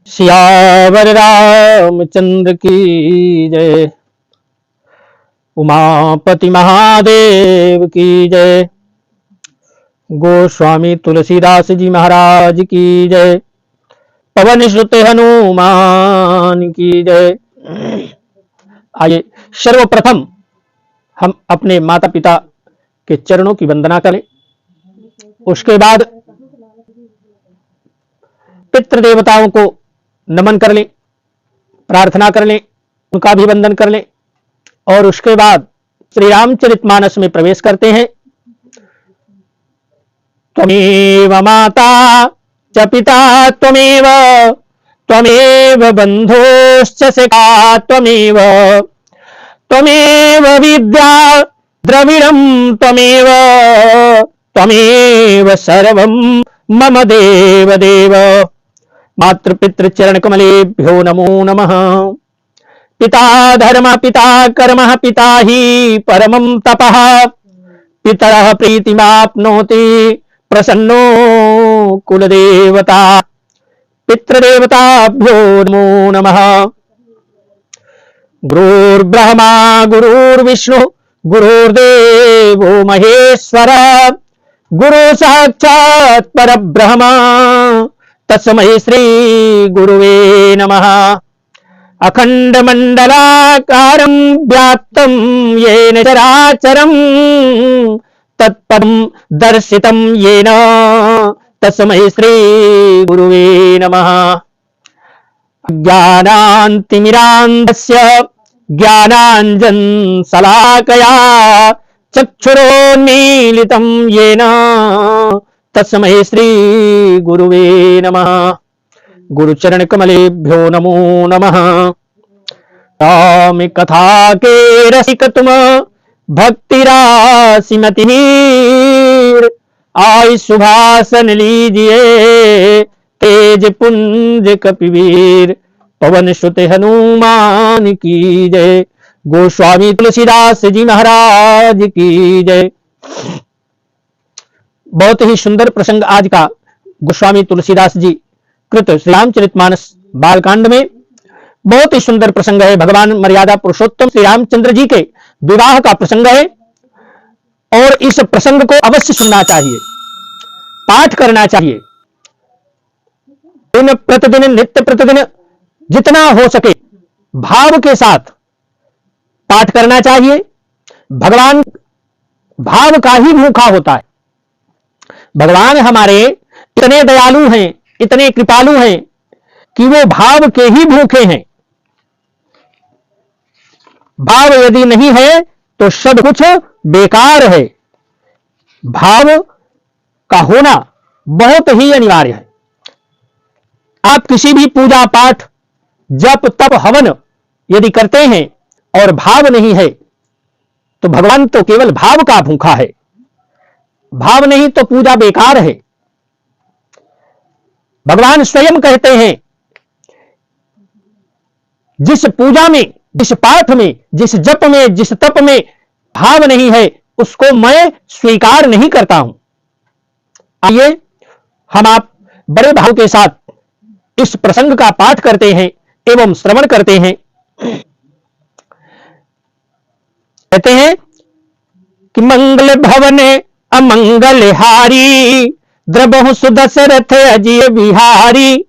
सियावर रामचंद्र की जय। उमापति महादेव की जय। गोस्वामी तुलसीदास जी महाराज की जय। पवन सुत हनुमान की जय। आइए सर्वप्रथम हम अपने माता पिता के चरणों की वंदना करें। उसके बाद पितृ देवताओं को नमन कर लें, प्रार्थना कर लें, उनका भी वंदन कर लें और उसके बाद श्री रामचरितमानस में प्रवेश करते हैं। त्वमेव माता च पिता त्वमेव, त्वमेव बन्धुश्च सखा त्वमेव, त्वमेव विद्या द्रविणं त्वमेव, त्वमेव सर्वं मम देव देव। मातृपितृ चरण कमलेभ्यो नमो नमः। पिता धर्म पिता कर्म पिता ही परमं तपः, पितरः प्रीतिमाप्नोति प्रसन्नो कुलदेवता। पितृदेवताभ्यो नमो नमः। गुरुर्ब्रह्मा गुरुर्विष्णु गुरुर्देवो महेश्वर, गुरु साक्षात् परब्रह्म तस्मै श्री गुरुवे नमः। अखंड मंडलाकारं व्याप्तं येन चराचरं, तत्पदं दर्शितं येन तस्मै श्री गुरुवे नमः। ज्ञानान्तिमिरान्धस्य ज्ञानाञ्जन शलाकया चक्षुरोन्मीलितं येन तस्मै श्री गुरुवे नमः। गुरुचरण कमलेभ्यो नमो नमः। राम कथा के रसिक तुम भक्ति राशिमति हीर, आई सुभाषन लीजिए तेज पुंज कपिवीर। पवन सुत हनुमान की जय। गोस्वामी तुलसीदास जी महाराज की जय। बहुत ही सुंदर प्रसंग आज का गोस्वामी तुलसीदास जी कृत श्री रामचरितमानस बालकांड में बहुत ही सुंदर प्रसंग है। भगवान मर्यादा पुरुषोत्तम श्री रामचंद्र जी के विवाह का प्रसंग है और इस प्रसंग को अवश्य सुनना चाहिए, पाठ करना चाहिए। दिन प्रतिदिन नित्य प्रतिदिन जितना हो सके भाव के साथ पाठ करना चाहिए। भगवान भाव का ही भूखा होता है। भगवान हमारे इतने दयालु हैं, इतने कृपालु हैं कि वो भाव के ही भूखे हैं। भाव यदि नहीं है तो सब कुछ बेकार है। भाव का होना बहुत ही अनिवार्य है। आप किसी भी पूजा पाठ जप तप हवन यदि करते हैं और भाव नहीं है तो भगवान तो केवल भाव का भूखा है। भाव नहीं तो पूजा बेकार है। भगवान स्वयं कहते हैं जिस पूजा में, जिस पाठ में, जिस जप में, जिस तप में भाव नहीं है उसको मैं स्वीकार नहीं करता हूं। आइए हम आप बड़े भाव के साथ इस प्रसंग का पाठ करते हैं एवं श्रवण करते हैं। कहते हैं कि मंगल भवन अमंगल हारी, द्रबहु सुदशरथ अजिय बिहारी।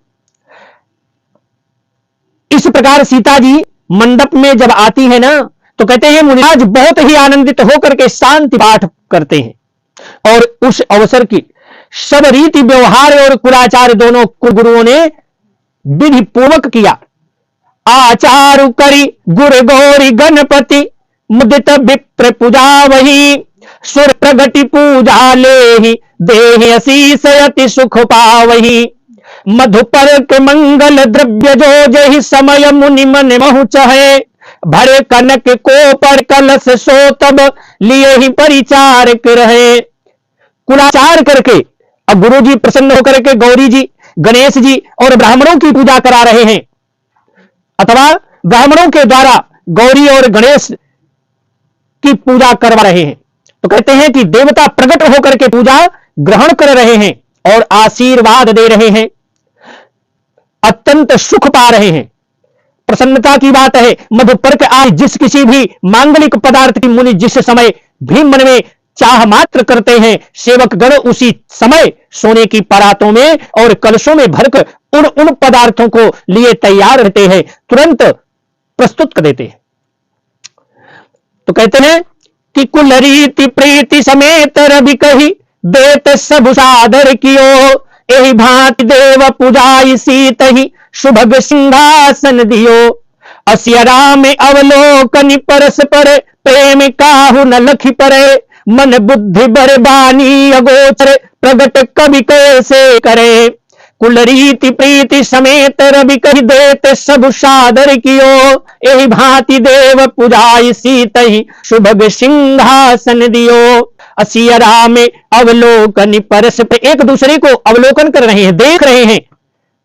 इस प्रकार सीता जी मंडप में जब आती है ना तो कहते हैं मुनिराज बहुत ही आनंदित होकर के शांति पाठ करते हैं और उस अवसर की सब रीति व्यवहार और कुलाचार दोनों गुरुओं ने विधि पूर्वक किया। आचारु करी गुरु गौरी गणपति, मुदित विप्र पूजा वही, सुर प्रगति पूजा ले देह असीसयति सुख पावही। मधुपर के मंगल द्रव्य जो जहि समय मुनि मन महु चहे, भरे कनक को पर कलश सो तब लिए ही परिचारक रहे। कुलाचार करके अब गुरु जी प्रसन्न होकर के गौरी जी, गणेश जी और ब्राह्मणों की पूजा करा रहे हैं अथवा ब्राह्मणों के द्वारा गौरी और गणेश की पूजा करवा रहे हैं। तो कहते हैं कि देवता प्रकट होकर के पूजा ग्रहण कर रहे हैं और आशीर्वाद दे रहे हैं। अत्यंत सुख पा रहे हैं। प्रसन्नता की बात है। मधुपर्क आज जिस किसी भी मांगलिक पदार्थ की मुनि जिस समय भी मन में चाह मात्र करते हैं, सेवक गण उसी समय सोने की परातों में और कलशों में भरकर उन पदार्थों को लिए तैयार रहते हैं, तुरंत प्रस्तुत कर देते हैं। तो कहते हैं कि कुल रीति प्रीति समेत रवि कही देत सब सादर कियो, एहि भांति देव पूजाई सीत ही सुभग सिंहासन दियो। असियरा में अवलोकन परस पर प्रेम काहु न लखी परे, मन बुद्धि बरबानी अगोचर प्रगट कवि कैसे करे। कुल रीति प्रीति समेत रवि कही देत सब सादर कियो, एहि भांति देव पूजाई सीत ही सुभग सिंहासन दियो। असियरा में अवलोकन परस पे एक दूसरे को अवलोकन कर रहे हैं, देख रहे हैं।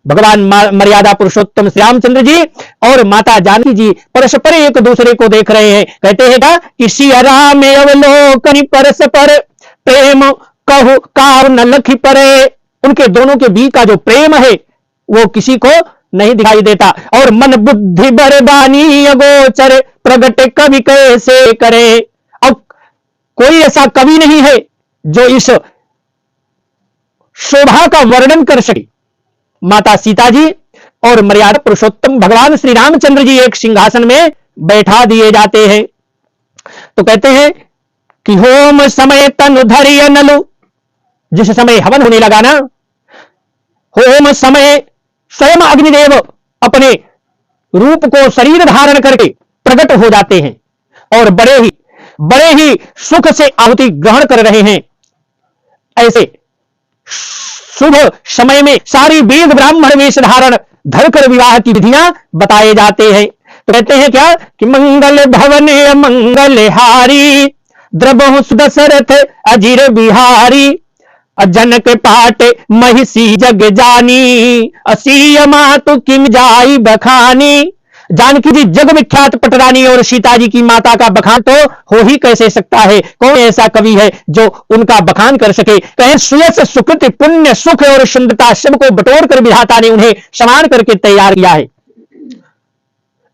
भगवान मर्यादा पुरुषोत्तम श्री रामचंद्र जी और माता जानकी जी परस्पर एक दूसरे को देख रहे हैं। कहते हैं क्या कि सियरा में अवलोकन परस्पर प्रेम कहु काहु न लखी परे। उनके दोनों के बीच का जो प्रेम है वो किसी को नहीं दिखाई देता। और मन बुद्धि बरबानी अगोचर प्रगट कवि कैसे करे। अब कोई ऐसा कवि नहीं है जो इस शोभा का वर्णन कर सके। माता सीता जी और मर्यादा पुरुषोत्तम भगवान श्री रामचंद्र जी एक सिंहासन में बैठा दिए जाते हैं। तो कहते हैं कि होम समय तनु धरिय नलु, जिस समय हवन होने लगा ना, होम समय स्वयं अग्निदेव अपने रूप को शरीर धारण करके प्रकट हो जाते हैं और बड़े ही सुख से आहुति ग्रहण कर रहे हैं। ऐसे शुभ समय में सारी वेद ब्राह्मण वेश धारण धरकर विवाह की विधियां बताए जाते हैं। तो कहते हैं क्या कि मंगल भवने मंगल हारी, द्रबहु सुदशरथ अजीर बिहारी। जनक पाट महिषी जग जानी, असीय मातु किम जाई बखानी। जानकी जी जग विख्यात पटरानी और सीता जी की माता का बखान तो हो ही कैसे सकता है। कौन ऐसा कवि है जो उनका बखान कर सके। कहें सुयस सुकृति पुण्य सुख और सुंदरता सबको बटोर कर विधाता ने उन्हें समान करके तैयार किया है।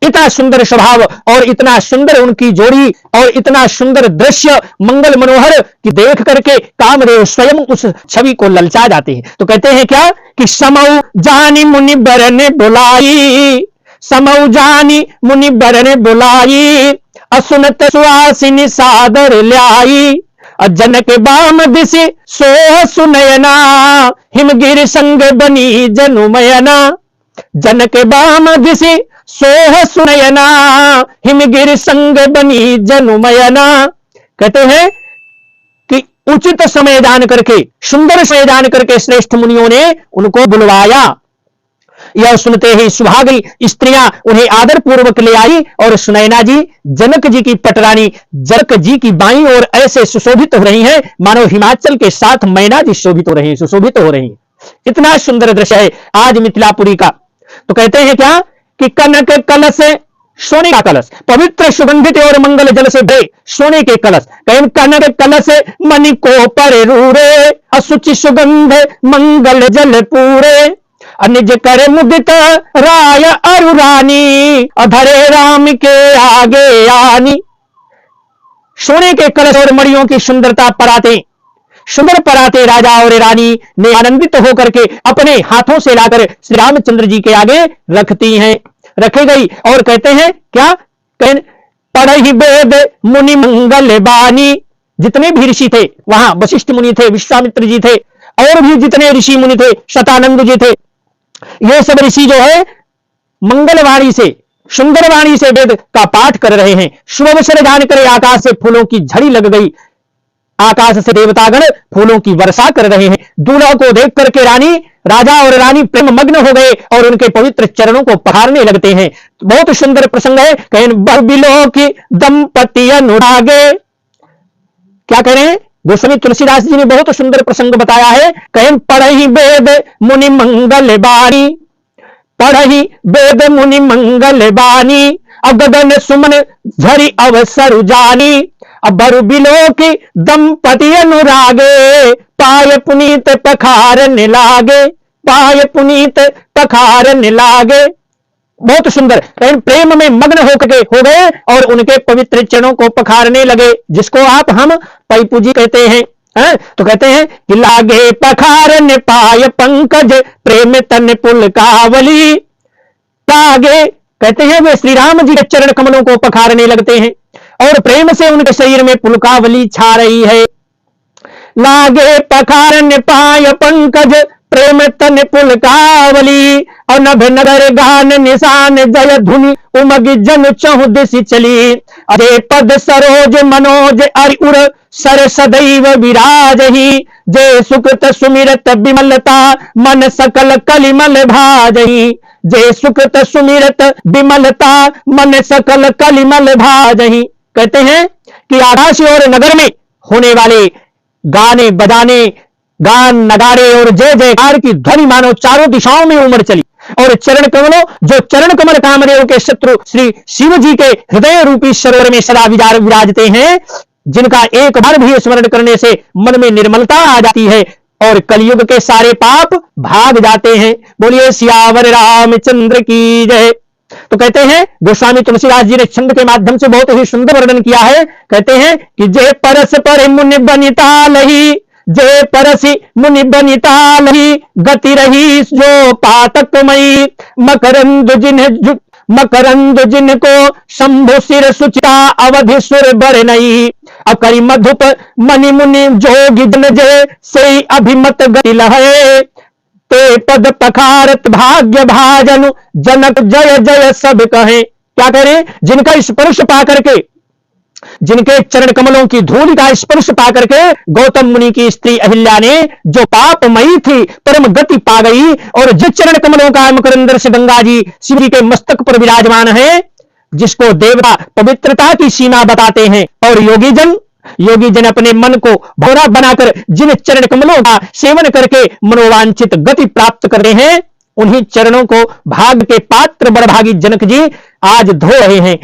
इतना सुंदर स्वभाव और इतना सुंदर उनकी जोड़ी और इतना सुंदर दृश्य मंगल मनोहर कि देख करके कामदेव स्वयं उस छवि को ललचा जाते हैं। तो कहते हैं क्या कि समौ जानी मुनि बर ने बुलाई, समौ जानी मुनि बर ने बुलाई। असुनत सुहासिनी सादर ल्याई, जनक बाम दिशि सोह सुनयना। हिमगिर संग बनी जनुमयना, जनक बाम दिशि सोह सुनयना। हिमगिर संग बनी जनुमयना। कहते हैं कि उचित समय जान करके सुंदर समय जान करके श्रेष्ठ मुनियों ने उनको बुलवाया। यह सुनते ही सुहागनी स्त्रियां उन्हें आदर पूर्वक ले आई और सुनैना जी जनक जी की पटरानी जनक जी की बाईं ओर ऐसे सुशोभित हो रही हैं मानो हिमाचल के साथ मैना जी शोभित हो रही हैं, सुशोभित हो रही हैं। इतना सुंदर दृश्य है आज मिथिलापुरी का। तो कहते हैं क्या कि कनक कलश, सोने का कलश, पवित्र सुगंधित और मंगल जल से भरे सोने के कलश। कहें कनक कलश मणि को पर रूरे, असुचि सुगंध मंगल जल पूरे। निज कर मुदित राय अरुरानी, अधरे राम के आगे आनी। सोने के कलश और मणियों की सुंदरता पराते, सुंदर पराते राजा और रानी ने आनंदित होकर के अपने हाथों से लाकर श्री रामचंद्र जी के आगे रखती हैं, रखी गई। और कहते हैं क्या, पढ़हि वेद मुनि मंगल बानी। जितने भी ऋषि थे वहां, वशिष्ठ मुनि थे, विश्वामित्र जी थे और भी जितने ऋषि मुनि थे, शतानंद जी थे, ये सब ऋषि जो है मंगलवाणी से सुंदरवाणी से वेद का पाठ कर रहे हैं। शुभ अवसर जानकर आकाश से फूलों की झड़ी लग गई, आकाश से देवतागण फूलों की वर्षा कर रहे हैं। दूल्हा को देख करके राजा और रानी प्रेम मग्न हो गए और उनके पवित्र चरणों को पखारने लगते हैं। बहुत सुंदर प्रसंग है। कहें बहुबिलों की दंपति अनुरागे। क्या कह रहे हैं, गोस्वामी तुलसीदास जी ने बहुत सुंदर प्रसंग बताया है। कहें पढ़हि वेद मुनि मंगल बानी, पढ़हि वेद मुनि मंगल बानी। अब गगन सुमन झरी अवसर जानी, अब बरु बिलो की दंपति अनुरागे। पाय पुनीत पखारने लागे। पाय पुनीत पखारन लागे। बहुत सुंदर, प्रेम में मग्न हो गए और उनके पवित्र चरणों को पखारने लगे, जिसको आप हम पैपूजी कहते हैं। तो कहते हैं कि लागे पखारन पाय पंकज प्रेम तन पुलकावली। लागे कहते हैं वे श्री राम जी के चरण कमलों को पखारने लगते हैं और प्रेम से उनके शरीर में पुलकावली छा रही है। लागे पखारन पाय पंकज प्रेम तन पुलकावली और नभ नगर गान निशान जय धुनि उमग जन चहु दिश चली। अरे पद सरोज मनोज अरिउर सर सदैव विराजही। जय सुकृत सुमिरत विमलता मन सकल कलिमल भाजही। जय सुकृत सुमिरत विमलता मन सकल कलिमल भाजही। कहते हैं कि आकाश और नगर में होने वाले गाने बजाने, गान नगारे और जय जयकार की ध्वनि मानो चारों दिशाओं में उमड़ चली और चरण कमलों, जो चरण कमल कामदेव के शत्रु श्री शिव जी के हृदय रूपी सरोवर में सदा विराजते हैं, जिनका एक बार भी स्मरण करने से मन में निर्मलता आ जाती है और कलयुग के सारे पाप भाग जाते हैं। बोलिए सियावर रामचंद्र की जय। तो कहते हैं गोस्वामी तुलसीदास जी ने छंद के माध्यम से बहुत ही सुंदर वर्णन किया है। कहते हैं कि जय परस पर मुनि बनिता लही। जय परसी मुनि बनिता लही गति रही जो पातकमयी। मकरंद जिनको शंभु सिर सुचिता अवधि सुर बर नई। अकरी मधुप मणि मुनि जोगी जन जय से अभिमत गति लहे। ते पद पखारत भाग्य भाजनु जनक जय जय सब कहे। क्या करें? जिनका स्पर्श पाकर के, जिनके चरण कमलों की धूल का स्पर्श पाकर के गौतम मुनि की स्त्री अहिल्या ने जो पापमयी थी परम गति पा गई और जिस चरण कमलों का मकरंद से गंगा जी शिव जी के मस्तक पर विराजमान है, जिसको देवता पवित्रता की सीमा बताते हैं, और योगी जन अपने मन को भौरा बनाकर जिन चरण कमलों का सेवन करके मनोवांछित गति प्राप्त कर रहे हैं, उन्हीं चरणों को भाग के पात्र बड़भागी जनक जी आज धो रहे हैं।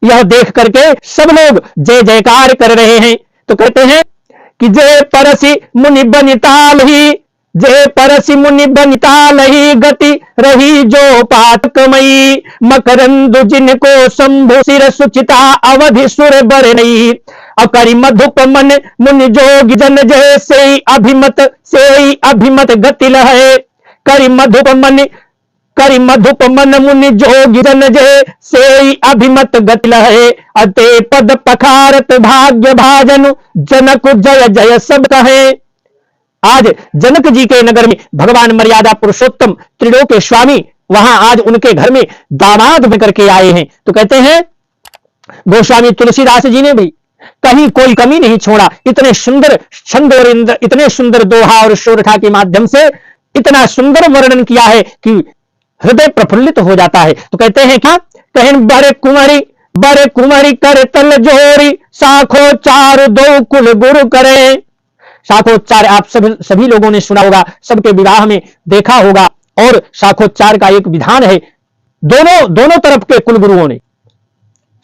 यह देख करके सब लोग जय जयकार कर रहे हैं। तो कहते हैं कि जय परसी मुनि बनिता लही। जय परसी मुनि बनिता लही गति रही जो पातकमयी। मकरंद जिनको शंभु सिर सुचिता अवधि सुर बर नई। अकरि मधुप मन मुनि जोगी जन जय से अभिमत गति लहे। करि मधुप मन मुनि जोगी जन जय से अभिमत गति लहे। अते पद पखारत भाग्य भाजनु जनक जय जय सब कहे। आज जनक जी के नगर में भगवान मर्यादा पुरुषोत्तम त्रिलोक के स्वामी वहां आज उनके घर में दामाद बनकर के आए हैं। तो कहते हैं गोस्वामी तुलसीदास जी ने भी कहीं कोई कमी नहीं छोड़ा। इतने सुंदर छंद और इतने सुंदर दोहा और शोरठा के माध्यम से इतना सुंदर वर्णन किया है कि हृदय प्रफुल्लित हो जाता है। तो कहते हैं क्या? कहें बड़े कुमारी कर तल जोरी। साखो चार दो कुल गुरु करे। शाखोच्चार आप सभी लोगों ने सुना होगा, सबके विवाह में देखा होगा, और शाखोच्चार का एक विधान है। दोनों तरफ के कुल गुरुओं ने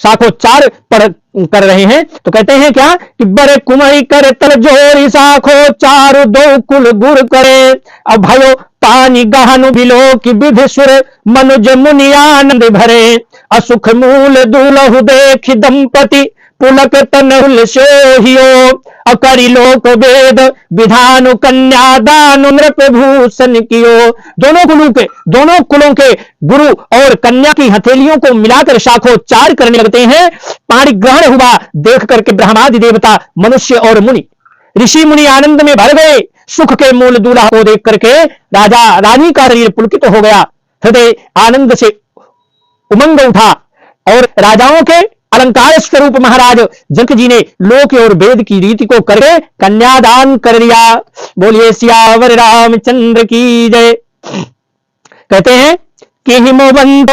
शाखोच्चार कर रहे हैं। तो कहते हैं क्या कि बड़े कुमारी करे तल जोरी। शाखोच्चार दो कुल गुरु करे। अब भयो पानी गहनु बिलो की विधि सुर मनुज मुनि आनंद भरे। असुख मूल दूलहु देख दंपति पुलक तन सोहियो। अकरि लोक वेद विधानु कन्या दानु नृप भूषण कियो। दोनों कुलों के गुरु और कन्या की हथेलियों को मिलाकर शाखोच्चार करने लगते हैं। पाणी ग्रहण हुआ देख करके ब्रह्मादि देवता, मनुष्य और मुनि, ऋषि मुनि आनंद में भर गए। सुख के मूल दूल्हा को देख करके राजा रानी का शरीर पुलकित हो गया, हृदय आनंद से उमंग उठा, और राजाओं के अलंकार स्वरूप महाराज जनक जी ने लोक और वेद की रीति को करके कन्यादान कर लिया। बोलिए सियावर रामचंद्र की जय। कहते हैं कि हिमवंत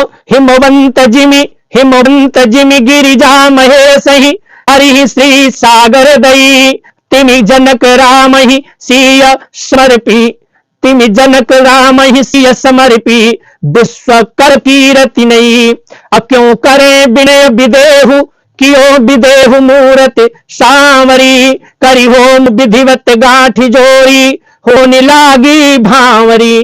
जिमि गिरिजा महेश ही हरि श्री सागर दई। तिमि जनक राम ही सिय समर्पी विश्व कर कीरति नहीं। क्यों करे बिने विदेहु कियो विदेहु मूरत सामरी। करि होम विधिवत गांठी जोड़ी होने लागी भांवरी।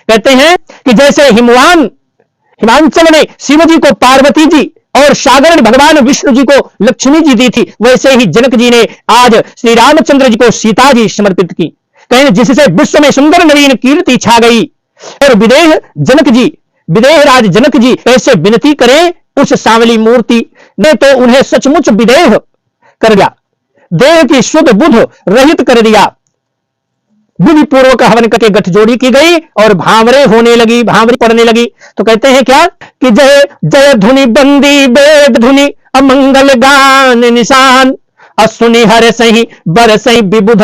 कहते हैं कि जैसे हिमांचल में शिव जी को पार्वती जी और सागर में भगवान विष्णु जी को लक्ष्मी जी दी थी, वैसे ही जनक जी ने आज श्री रामचंद्र जी को सीता जी समर्पित की। कहें जिससे विश्व में सुंदर नवीन कीर्ति छा गई। और विदेह राज जनक जी ऐसे विनती करें उस सांवली मूर्ति ने तो उन्हें सचमुच विदेह कर दिया, देह की शुद्ध बुद्ध रहित कर दिया। विधि पूर्वक हवन करके गठजोड़ी की गई और भांवरे होने लगी, भांवरी पड़ने लगी। तो कहते हैं क्या कि जय जय धुनि बंदी वेद धुनि अमंगल गान निशान, असुनि हर सही बर सही विबुध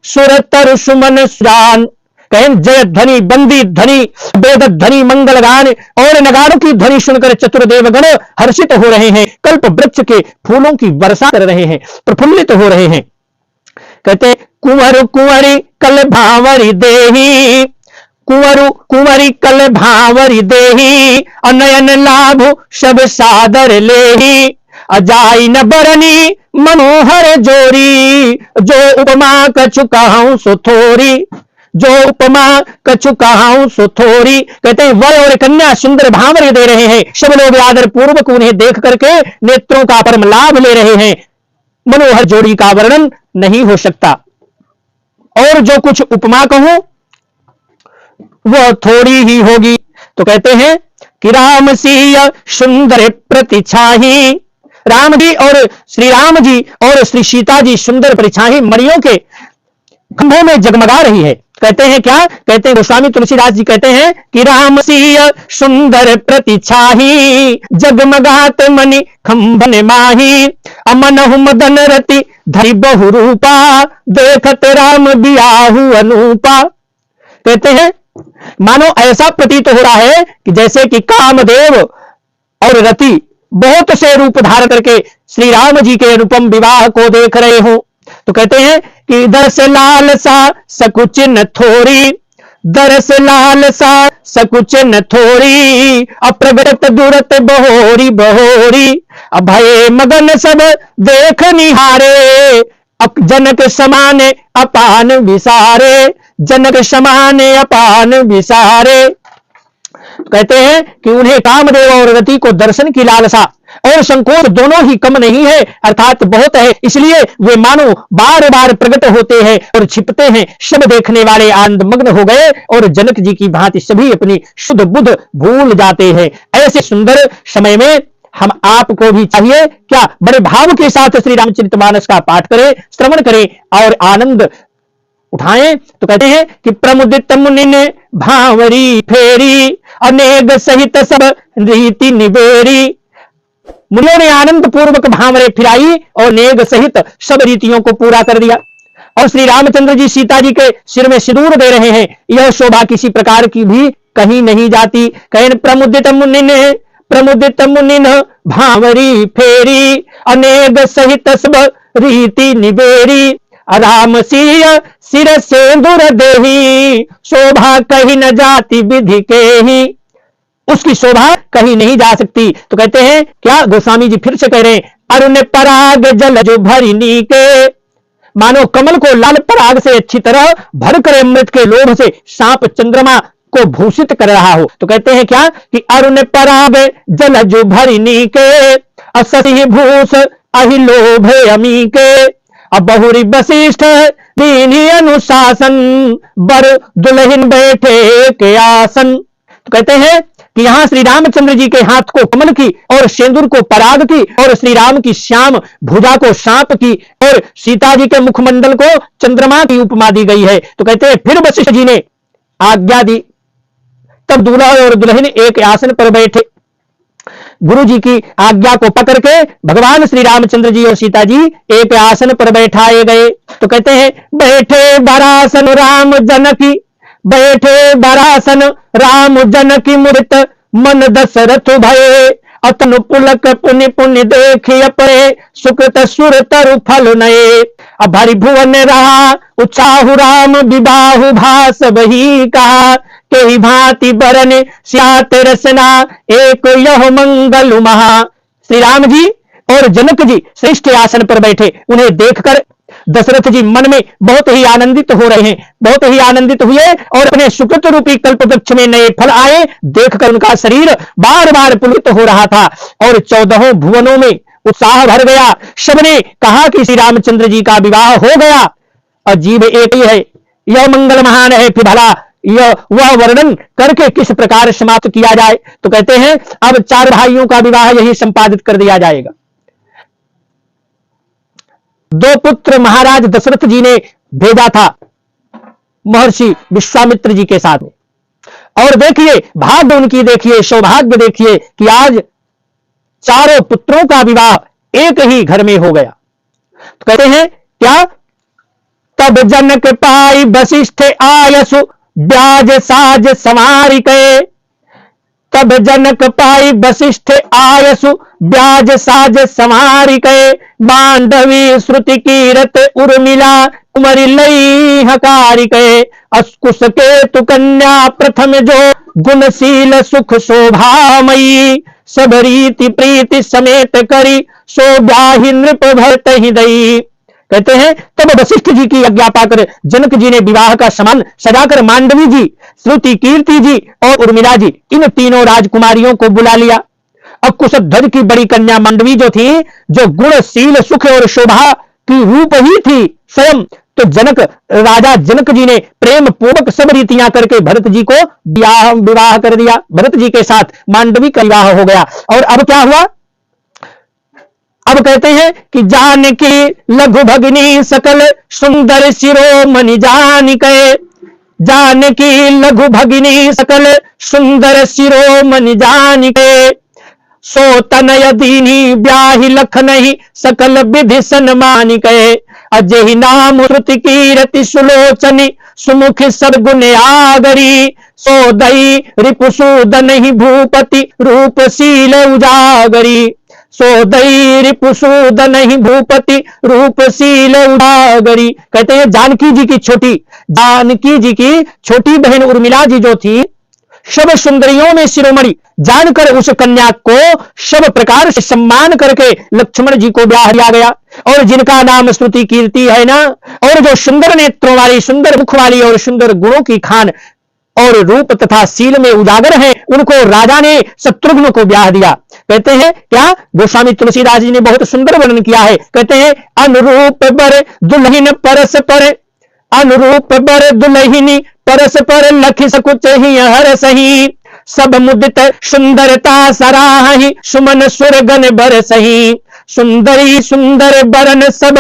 सुर तरु सुमन सुजान। कहें जय ध्वनि बंदी ध्वनि वेद ध्वनि मंगल गान और नगाड़ों की ध्वनि सुनकर चतुर्देवगण हर्षित हो रहे हैं, कल्प वृक्ष के फूलों की वर्षा कर रहे हैं, प्रफुल्लित हो रहे हैं। कहते कुंवर कुंवरी कल भांवरी देही, कुंवरु कुंवरी कल भांवरी देही, अनयन लाभ सब सादर लेही, अजाई न बरनी मनोहर जोरी, जो उपमा कछु कहूं सो थोरी, जो उपमा कछु कहूं सो थोरी। कहते हैं वर और कन्या सुंदर भांवरे दे रहे हैं, सब लोग आदर पूर्वक उन्हें देख करके नेत्रों का परम लाभ ले रहे हैं। मनोहर जोड़ी का वर्णन नहीं हो सकता। और जो कुछ उपमा कहूं वह थोड़ी ही होगी। तो कहते हैं कि राम सिंह सुंदर प्रतिछाही, राम जी और श्री राम जी और श्री सीता जी सुंदर परिछाही मणियों के खंभों में जगमगा रही है। कहते हैं क्या, कहते हैं गोस्वामी तुलसीदास जी कहते हैं कि राम सिंह सुंदर प्रतिछाही, जगमगात मणि खंभन माही, अमनहु मदन रति धरि बहु रूपा, देखत राम बियाहु अनूपा। कहते हैं मानो ऐसा प्रतीत हो रहा है कि जैसे कि कामदेव और रति बहुत से रूप धारण करके श्री राम जी के अनुपम विवाह को देख रहे हो। तो कहते हैं कि दरस लाल सा सकुच न थोरी, दरस लाल सा सकुच न थोरी, अप्रगट दूरत बहोरी बहोरी, अभय मगन सब देख निहारे, जनक समान अपान विसारे, जनक समान अपान विसारे। कहते हैं कि उन्हें कामदेव और रति को दर्शन की लालसा और संकोच दोनों ही कम नहीं है, अर्थात बहुत है, इसलिए वे मानो बार बार प्रकट होते हैं और छिपते हैं। सब देखने वाले आनंद मग्न हो गए और जनक जी की भांति सभी अपनी शुद्ध बुद्ध भूल जाते हैं। ऐसे सुंदर समय में हम आपको भी चाहिए क्या, बड़े भाव के साथ श्री रामचरितमानस का पाठ करें, श्रवण करें और आनंद उठाएं। तो कहते हैं कि प्रमुदित मुनि ने भांवरी फेरी, अनेक सहित सब रीति निबेरी। मुनियों ने आनंद पूर्वक भांवरे फिराई और नेग सहित सब रीतियों को पूरा कर दिया। और श्री रामचंद्र जी सीता जी के सिर में सिंदूर दे रहे हैं, यह शोभा किसी प्रकार की भी कहीं नहीं जाती। कहें प्रमुदित मुनि न भांवरी फेरी, अनेक सहित सब रीति निबेरी, राम सिर सिंदूर देही, शोभा कहीं न जाती विधि के ही। उसकी शोभा कहीं नहीं जा सकती। तो कहते हैं क्या, गोस्वामी जी फिर से कह रहे हैं, अरुण पराग जल जो भरिनी के, मानो कमल को लाल पराग से अच्छी तरह भर कर अमृत के लोभ से सांप चंद्रमा को भूषित कर रहा हो। तो कहते हैं क्या कि अरुण पराग जल जो भरिनी के, असि भूष अहि लोभ अमी के, अब बहुरी वशिष्ठ दीनी अनुशासन, बर दुल्हन बैठे के आसन। तो कहते हैं कि यहां श्री रामचंद्र जी के हाथ को कमल की और सिंदूर को पराग की और श्री राम की श्याम भुजा को सांप की और सीता जी के मुखमंडल को चंद्रमा की उपमा दी गई है। तो कहते हैं फिर वशिष्ठ जी ने आज्ञा दी, तब दूल्हा और दुल्हन एक आसन पर बैठे। गुरु जी की आज्ञा को पकड़ के भगवान श्री रामचंद्र जी और सीता जी एक आसन पर बैठाए गए। तो कहते हैं बैठे बरासन राम जनकी, बैठे बरासन राम जनकी मूर्त, मन दशरथ भये, अतनु पुलक पुनि पुनि देखिय परे, सुकृत सुर तरु फल नये, अभरि भुवन रहा उचाहु राम विबाहु भास वही कहा, के भांति बरन स्यात रसना एक यह मंगल महा। श्री राम जी और जनक जी श्रेष्ठ आसन पर बैठे, उन्हें देखकर दशरथ जी मन में बहुत ही आनंदित हो रहे हैं, बहुत ही आनंदित हुए और अपने सुकृत रूपी कल्प वृक्ष में नए फल आए देखकर उनका शरीर बार बार पुलकित हो रहा था और 14 भुवनों में उत्साह भर गया। सबने कहा कि श्री रामचंद्र जी का विवाह हो गया। अजीब एक ही है, यह मंगल महान है, फिर भला यह वह वर्णन करके किस प्रकार समाप्त किया जाए। तो कहते हैं अब 4 भाइयों का विवाह यही संपादित कर दिया जाएगा। 2 पुत्र महाराज दशरथ जी ने भेजा था महर्षि विश्वामित्र जी के साथ में, और देखिए भाग्य उनकी, देखिए सौभाग्य देखिए कि आज 4 पुत्रों का विवाह एक ही घर में हो गया। तो कहते हैं क्या, तब जनक पाई वशिष्ठ आयसु ब्याज साज संवारिके, तब जनक पाई वशिष्ठ आयसु ब्याज साज संवारिके, बांधवी श्रुति कीरत उर्मिला कुमरि लई हकारिके, अस्कुश के तु कन्या प्रथम जो गुणशील सुख शोभामयी, सब रीति प्रीति समेत करी सो ब्याहि नृप भरत हृदयी। कहते हैं तब वशिष्ठ जी की आज्ञा पाकर जनक जी ने विवाह का सामान सजाकर मांडवी जी, श्रुति कीर्ति जी और उर्मिला जी इन तीनों राजकुमारियों को बुला लिया। अब कुशध्वज की बड़ी कन्या मांडवी जो थी, जो गुणशील सुख और शोभा की रूप ही थी स्वयं, तो राजा जनक जी ने प्रेम पूर्वक सब रीतियां करके भरत जी को विवाह कर दिया। भरत जी के साथ मांडवी का विवाह हो गया। और अब क्या हुआ, अब कहते हैं कि जानकी लघु भगिनी सकल सुंदर शिरोमणि जानिके, जानकी लघु भगिनी सकल सुंदर शिरोमणि जानिके, सो तनय दीनी ब्याहि लखनहि सकल विधि सन्मानिके, अजहि नाम श्रुति कीरति सुलोचनी सुमुख सद्गुण आगरी, सो दई रिपुसूदन ही भूपति रूपशील उजागरी, सो दई रिपुसूदन ही भूपति रूपशील उजागरी। कहते हैं जानकी जी की छोटी बहन उर्मिला जी जो थी, सब सुंदरियों में शिरोमणि जानकर उस कन्या को सब प्रकार से सम्मान करके लक्ष्मण जी को ब्याह दिया गया। और जिनका नाम स्तुति कीर्ति है ना, और जो सुंदर नेत्रों वाली, सुंदर मुख वाली और सुंदर गुणों की खान और रूप तथा शील में उजागर है, उनको राजा ने शत्रुघ्न को ब्याह दिया। कहते हैं क्या, गोस्वामी तुलसीदास जी ने बहुत सुंदर वर्णन किया है। कहते हैं अनुरूप बर दुल्हन परस पर, अनुरूप बर दुल्हिनी परस पर लखि सकुच ही हर सही, सब मुदित सुंदरता सराहि सुमन सुरगन बर सही, सुंदरी सुंदर बरन सब,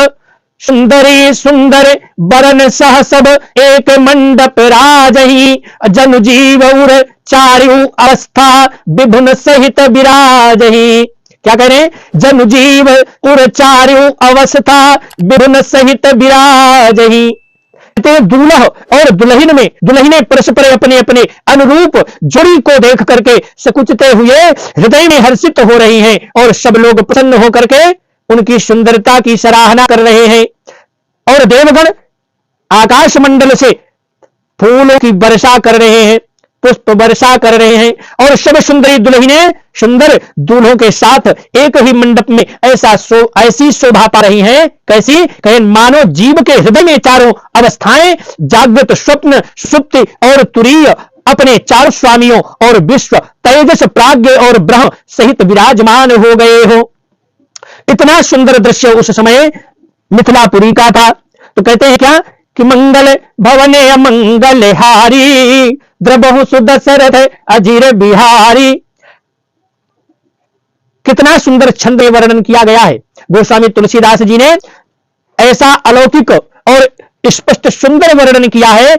सुंदरी सुंदर बरन सह सब एक मंडप राजही, जनु जीव उर चारु अवस्था विभुन सहित विराजही। क्या कह रहे हैं, जनु जीव उर चारु अवस्था विभुन सहित विराजही। दूल्हा और दुल्हने परस्पर अपने अपने अनुरूप जोड़ी को देख करके सकुचते हुए हृदय में हर्षित हो रही हैं और सब लोग प्रसन्न होकर के उनकी सुंदरता की सराहना कर रहे हैं। और देवगण आकाश मंडल से फूलों की वर्षा कर रहे हैं, पुष्प वर्षा कर रहे हैं, और सब सुंदरी दुल्हने सुंदर दूल्हों के साथ एक ही मंडप में ऐसी शोभा पा रही हैं। कैसी, कहें मानो जीव के हृदय में चारों अवस्थाएं जागृत, स्वप्न, सुप्ति और तुरीय अपने 4 स्वामियों और विश्व, तेजस, प्राज्ञ और ब्रह्म सहित विराजमान हो गए हो। इतना सुंदर दृश्य उस समय मिथिलापुरी का था। तो कहते हैं क्या कि मंगल भवने अमंगल हारी, द्रबहु सुदशरथ अजीर बिहारी। कितना सुंदर छंद वर्णन किया गया है। गोस्वामी तुलसीदास जी ने ऐसा अलौकिक और स्पष्ट सुंदर वर्णन किया है,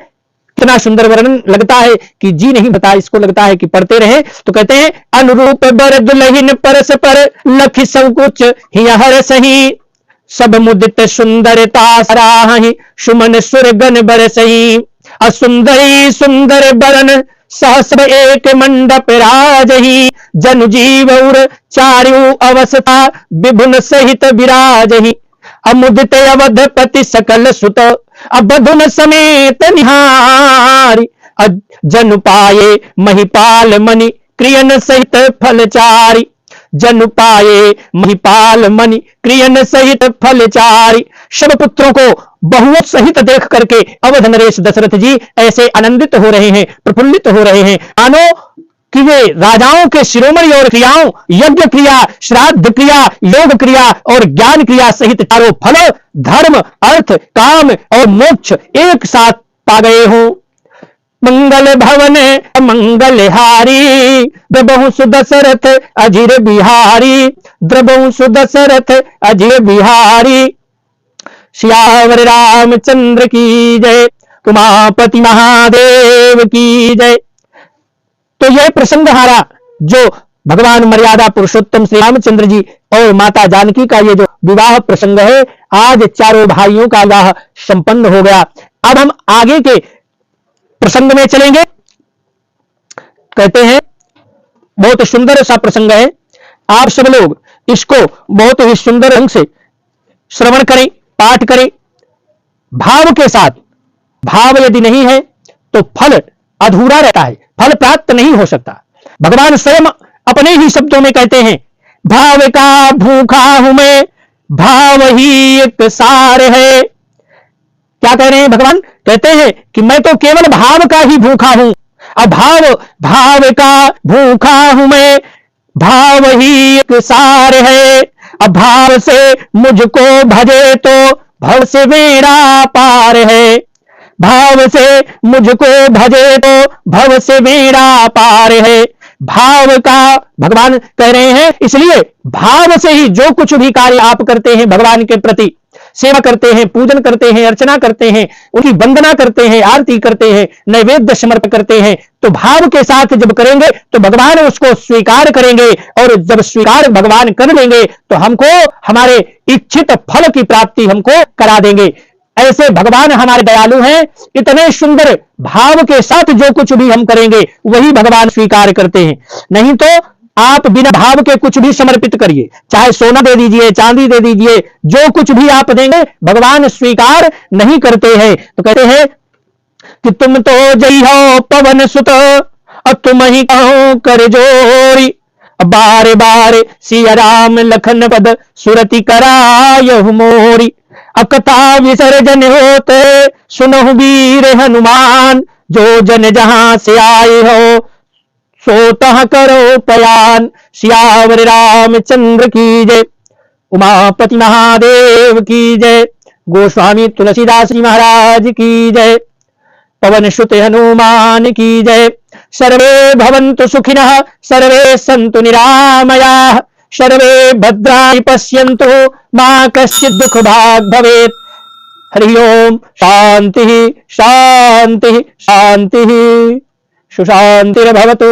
कितना सुंदर वर्णन लगता है कि जी नहीं बता, इसको लगता है कि पढ़ते रहे। तो कहते हैं अनुरूप बर दुल्हिन परस पर लखि संकुच ही हर सही, सब मुदित सुंदरता सराहि सुमन सुरगन बरसही, असुंदरी सुंदर बरन सहस्र एक मंडप राजही, जनु जीव उर चारु अवस्था विभुन सहित विराजही, अमुदित अवधपति सकल सुत अबधुन समेत निहारी, जनु पाए महिपाल मणि क्रियन सहित फलचारी, जन पाए महिपाल मणि क्रियन सहित फलचारी। सब पुत्रों को बहुओं सहित देख करके अवध नरेश दशरथ जी ऐसे आनंदित हो रहे हैं, प्रफुल्लित हो रहे हैं, मानो कि वे राजाओं के शिरोमणि और क्रियाओं, यज्ञ क्रिया, श्राद्ध क्रिया, योग क्रिया और ज्ञान क्रिया सहित चारों फल, धर्म, अर्थ, काम और मोक्ष एक साथ पा गए हो। मंगल भवन मंगलहारी द्रबहु सुदशरथ अजिर बिहारी, द्रबहु सुदशरथ अजिर बिहारी। सियावर रामचंद्र की जय, उमापति महादेव की जय। तो यह प्रसंग हारा जो भगवान मर्यादा पुरुषोत्तम श्री रामचंद्र जी और माता जानकी का ये जो विवाह प्रसंग है, आज चारों भाइयों का विवाह संपन्न हो गया। अब हम आगे के प्रसंग में चलेंगे। कहते हैं बहुत सुंदर सा प्रसंग है, आप सब लोग इसको बहुत ही सुंदर ढंग से श्रवण करें, पाठ करें, भाव के साथ। भाव यदि नहीं है तो फल अधूरा रहता है, फल प्राप्त नहीं हो सकता। भगवान स्वयं अपने ही शब्दों में कहते हैं, भाव का भूखा हूं मैं, भाव ही एक सार है। क्या कह रहे हैं भगवान? कहते हैं कि मैं तो केवल भाव का ही भूखा हूं। अब भाव का भूखा हूं मैं, भाव ही एक सार है। अब भाव से मुझको भजे तो भव से मेरा पार है। भाव से मुझको भजे तो भव से मेरा पार है। भाव का भगवान कह रहे हैं, इसलिए भाव से ही जो कुछ भी कार्य आप करते हैं, भगवान के प्रति सेवा करते हैं, पूजन करते हैं, अर्चना करते हैं, उनकी वंदना करते हैं, आरती करते हैं, नैवेद्य समर्पण करते हैं, तो भाव के साथ जब करेंगे तो भगवान उसको स्वीकार करेंगे। और जब स्वीकार भगवान कर लेंगे तो हमको हमारे इच्छित फल की प्राप्ति हमको करा देंगे। ऐसे भगवान हमारे दयालु हैं, इतने सुंदर भाव के साथ जो कुछ भी हम करेंगे वही भगवान स्वीकार करते हैं। नहीं तो आप बिना भाव के कुछ भी समर्पित करिए, चाहे सोना दे दीजिए, चांदी दे दीजिए, जो कुछ भी आप देंगे भगवान स्वीकार नहीं करते हैं। तो कहते हैं कि तुम तो जई हो पवन सुत और तुम ही कहो कर जोरी, बारे बारे सिया राम लखन पद सुरति करायहु मोरी। अकथा विसर्जन होते सुनहु वीर हनुमान, जो जन जहां से आए हो सोतः करो पयान। सियावर रामचंद्र की जय, उमापति महादेव की जय, गोस्वामी तुलसीदास जी महाराज की जय, पवन सुत हनुमान की जय। सर्वे भवन्तु सुखिनः, सर्वे सन्तु निरामयाः, सर्वे भद्राणि पश्यन्तु मा कश्चित् दुःख भाग् भवेत्। हरि ओम। शांति शांति शांति, सुशांतिर्भवतु।